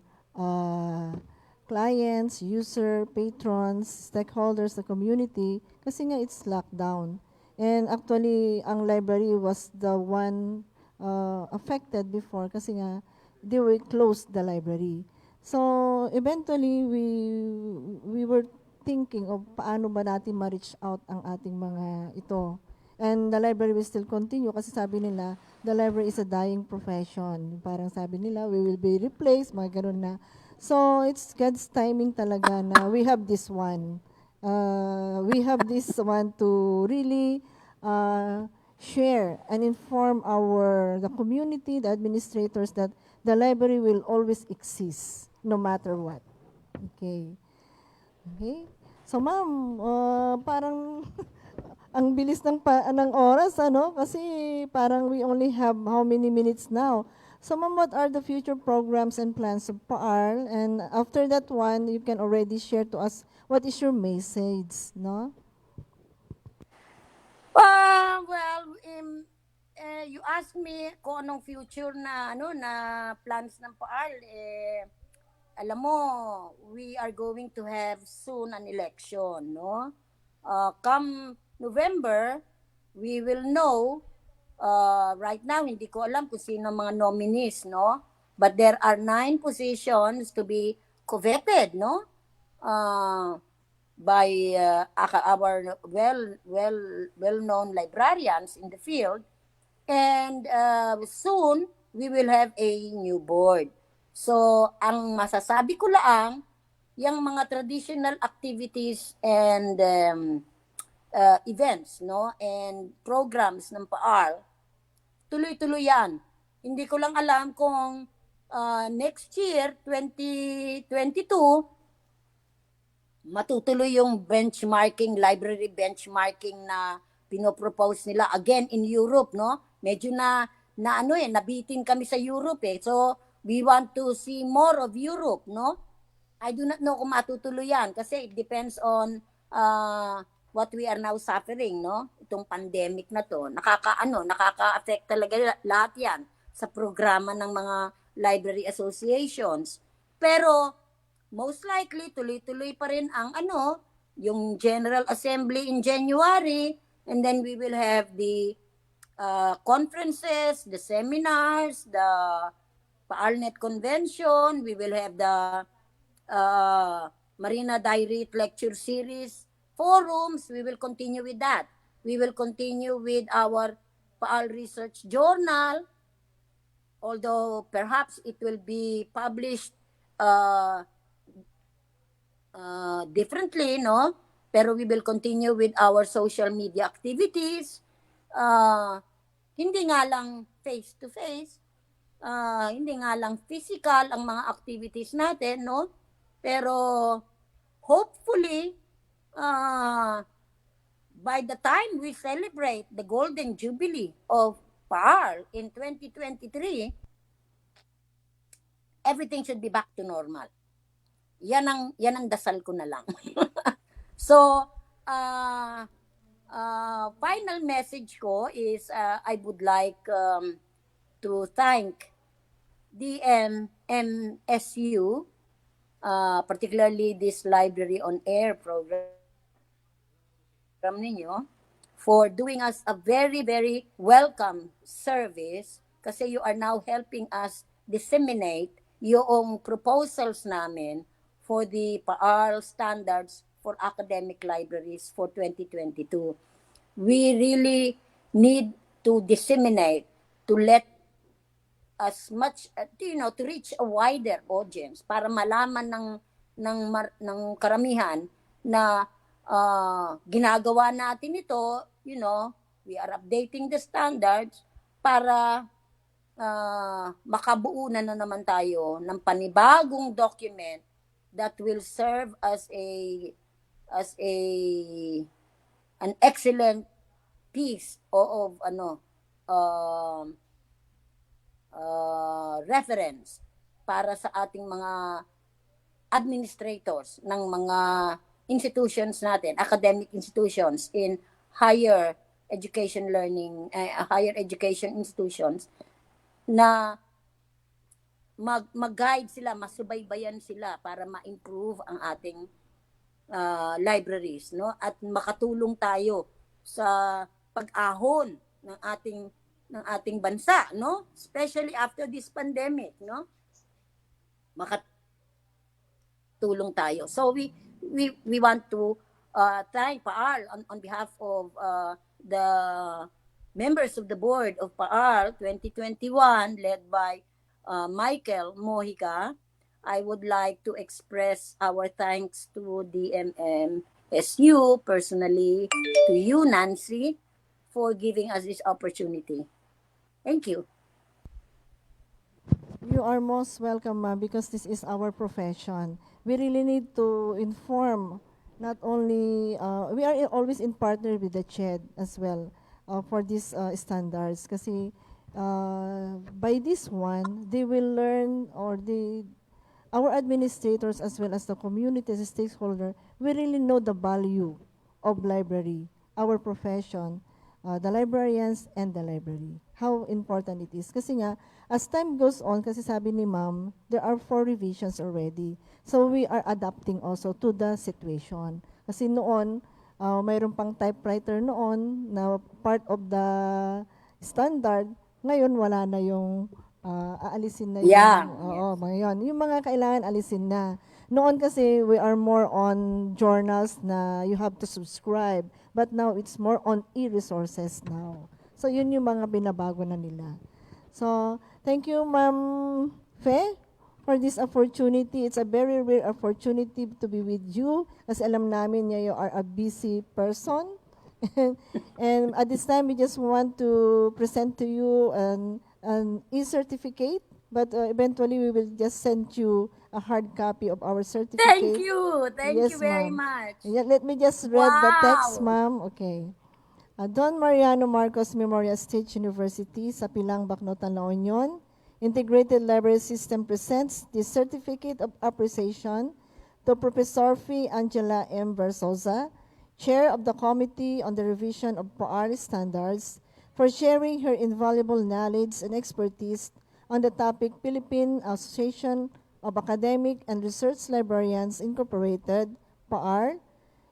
clients, user, patrons, stakeholders, the community, kasi nga it's lockdown. And actually, ang library was the one affected before kasi nga they were closed the library. So, eventually, we were thinking of paano ba natin ma-reach out ang ating mga ito. And the library will still continue kasi sabi nila, the library is a dying profession. Parang sabi nila, we will be replaced, mga ganun na. So, it's God's timing talaga na we have this one. We have this one to really share and inform the community, the administrators that the library will always exist no matter what. Okay. Okay? So ma'am, parang ang bilis ng oras, ano? Kasi parang we only have how many minutes now. So ma'am, what are the future programs and plans of PAARL? And after that one, you can already share to us what is your message, no? You asked me kung anong future na plans ng PAARL. Alam mo, we are going to have soon an election, no? Come November, we will know. Right now, hindi ko alam kung sino mga nominees, no? But there are 9 positions to be coveted, no? By our well-known librarians in the field. And soon, we will have a new board. So, ang masasabi ko lang, yung mga traditional activities and events, no, and programs ng PAARL, tuloy-tuloy yan. Hindi ko lang alam kung next year, 2022, matutuloy yung benchmarking, library benchmarking na pinopropose nila again in Europe, no? Medyo nabitin kami sa Europe eh. So, we want to see more of Europe, no? I do not know kung matutuloy yan kasi it depends on what we are now suffering, no? Itong pandemic na to, nakaka-affect talaga lahat 'yan sa programa ng mga library associations. Pero most likely tuloy-tuloy pa rin ang yung General Assembly in January, and then we will have the conferences, the seminars, the PARLNet convention, we will have the Marina Diary lecture series, forums. We will continue with that. We will continue with our PAL Research Journal, although perhaps it will be published differently, no? Pero we will continue with our social media activities. Hindi nga lang face-to-face, hindi nga lang physical ang mga activities natin, no? Pero hopefully, by the time we celebrate the Golden Jubilee of PAAR in 2023, everything should be back to normal. Yan ang dasal ko na lang. So, final message ko is I would like to thank DMMSU, particularly this Library on Air program ninyo, for doing us a very, very welcome service, kasi you are now helping us disseminate yung proposals namin for the PAAR standards for academic libraries for 2022. We really need to disseminate, to let as much, to reach a wider audience para malaman ng karamihan na ginagawa natin ito, we are updating the standards para makabuo na naman tayo ng panibagong document that will serve as an excellent piece of reference para sa ating mga administrators ng mga institutions natin, academic institutions in higher education higher education institutions, na mag-guide sila, masubaybayan sila para ma-improve ang ating libraries, no? At makatulong tayo sa pag-ahon ng ating bansa, no? Especially after this pandemic, no? Makatulong tayo. So we want to thank PAAR on behalf of the members of the board of PAAR 2021, led by Michael Mojica. I would like to express our thanks to DMMSU, personally to you, Nancy, for giving us this opportunity. Thank you. You are most welcome, ma'am, because this is our profession. We really need to inform, not only, we are always in partner with the CHED as well for these standards. Kasi by this one, they will learn, or our administrators as well as the community as a stakeholder, we really know the value of library, our profession, the librarians and the library. How important it is. Kasi nga, as time goes on, kasi sabi ni ma'am, there are 4 revisions already. So we are adapting also to the situation. Kasi noon, mayroon pang typewriter noon na part of the standard. Ngayon, wala na yung aalisin na yun. Yeah. Oo, ngayon. Yung mga kailangan alisin na. Noon kasi, we are more on journals na you have to subscribe. But now, it's more on e-resources now. So, yun yung mga binabago na nila. So, thank you, Ma'am Fe, for this opportunity. It's a very rare opportunity to be with you. Kasi alam namin niya, you are a busy person. And at this time, we just want to present to you an e-certificate, but eventually we will just send you a hard copy of our certificate. Thank you. Thank Yes, you very ma'am. much. Yeah, let me just read the text, Wow. ma'am. Okay. Don Mariano Marcos Memorial State University, sa Pilang, Bacnotan, La Union, Integrated Library System presents the Certificate of Appreciation to Professor Fee Angela M. Versosa, Chair of the Committee on the Revision of PAR Standards, for sharing her invaluable knowledge and expertise on the topic Philippine Association of Academic and Research Librarians Incorporated, PAR,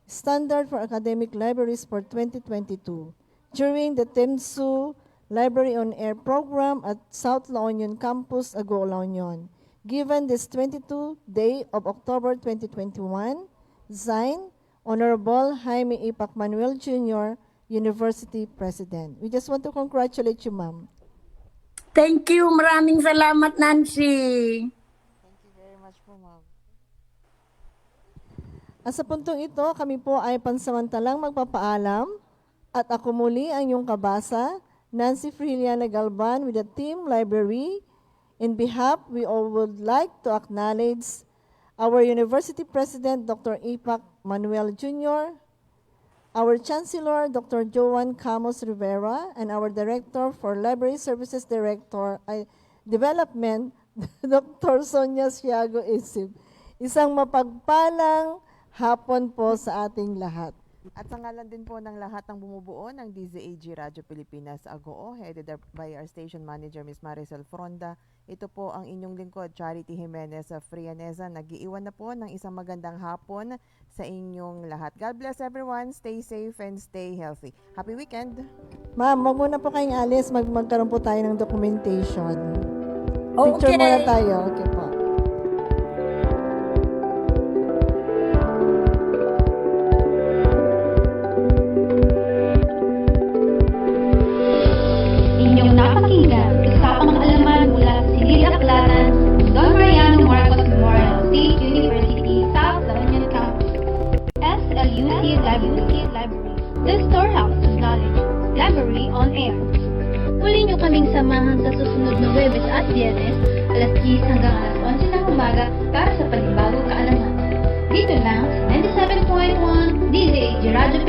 Standard for Academic Libraries for 2022 during the TEMSU Library on Air program at South La Union Campus, Agoo, La Union, given this 22 day of October 2021, signed Honorable Jaime A. Pacmanuel Jr., University President. We just want to congratulate you, ma'am. Thank you. Maraming salamat, Nancy. Thank you very much po, ma'am. At sa puntong ito, kami po ay pansamantalang magpapaalam at ako muli ang iyong kabasa, Nancy Friliana Galban with the Team Library. In behalf, we all would like to acknowledge our University President, Dr. Ipac Manuel Jr., our Chancellor, Dr. Joan Camos Rivera, and our Director for Library Services Development, Dr. Sonia Siago Isip. Isang mapagpalang hapon po sa ating lahat. At sa ngalan din po ng lahat ng bumubuo ng DZAG Radio Pilipinas Agoo, headed up by our station manager Ms. Maricel Fronda, ito po ang inyong lingkod, Charity Jimenez Frianeza. Nag-iiwan na po ng isang magandang hapon sa inyong lahat. God bless everyone. Stay safe and stay healthy. Happy weekend! Ma'am, wag muna po kayong alis. Magkaroon po tayo ng documentation. Okay. Picture muna tayo. Okay po. Inyong napakinggan, usapang alaman mula sa Silid Aklatan, Don Mariano Marcos Memorial State University, South La Union Campus, SLUC Library, the storehouse of knowledge, library on air. Muli nyo kaming samahan sa susunod na Huwebes at Biyernes, alas 10 hanggang alas 11 ng umaga para sa panibagong kaalaman. Dito lang sa 97.1 DZAG Radio